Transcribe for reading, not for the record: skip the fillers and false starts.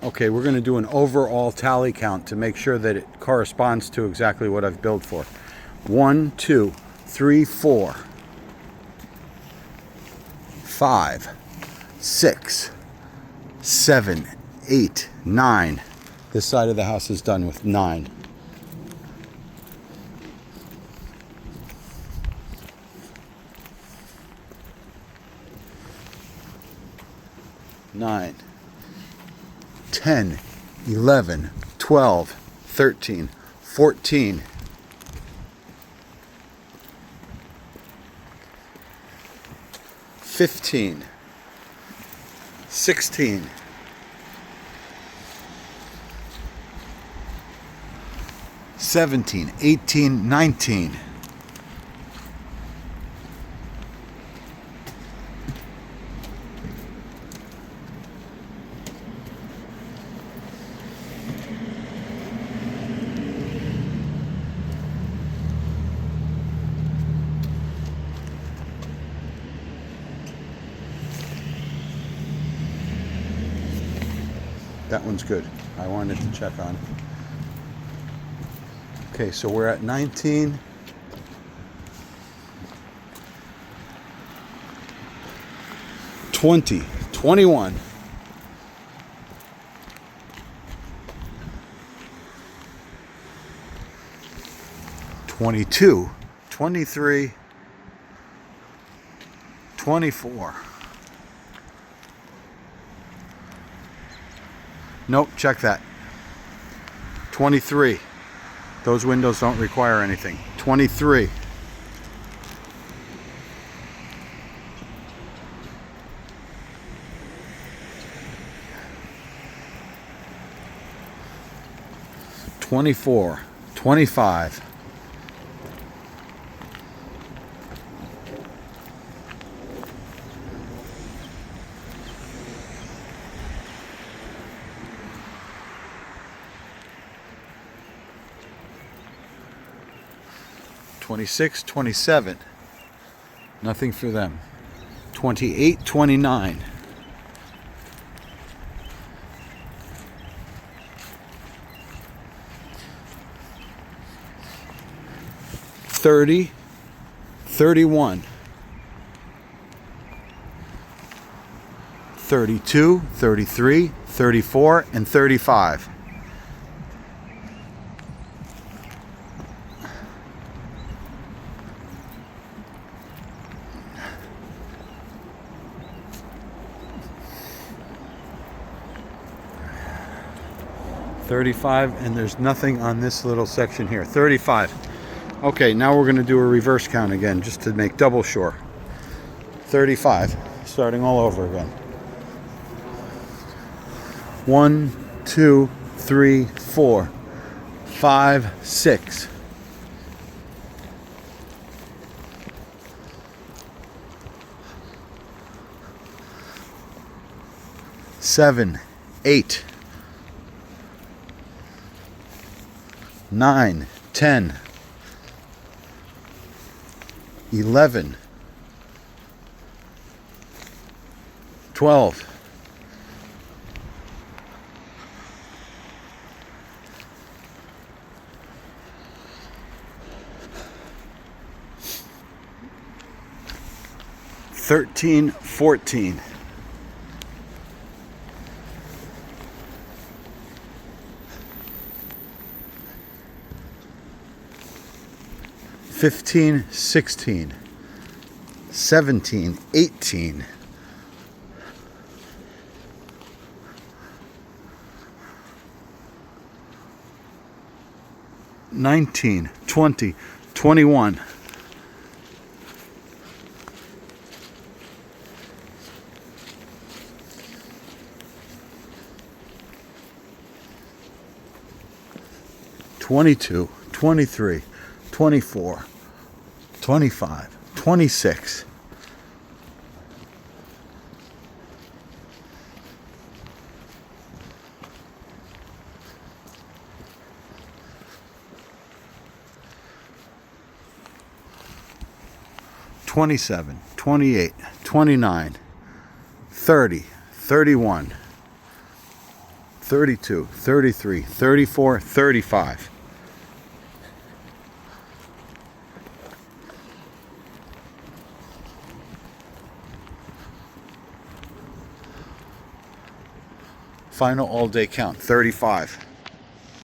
Okay, we're going to do an overall tally count to make sure that it corresponds to exactly what I've billed for. 1, 2, 3, 4, 5, 6, 7, 8, 9. This side of the house is done with 9. Nine, 10, 11, 12, 13, 14, 15, 16, 17, 18, 19. That one's good. I wanted to check on it. Okay, so we're at 19. $20, $21, $22, $23, $24. Nope, check that. 23. Those windows don't require anything. 23. 24, 25. 26, 27. Nothing for them. 28, 29. 30, 31. 32, 33, 34, and 35. 35, and there's nothing on this little section here. 35. Okay, now we're going to do a reverse count again, just to make double sure. 35, starting all over again. 1, 2, 3, 4, 5, 6. 7, 8. 9, 10, 11, 12, 13, 14. 15, 16, 17, 18, 19, 20, 21, 22, 23, 24, 25, 26, 27, 28, 29, 30, 31, 32, 33, 34, 35. Final all day count, 35.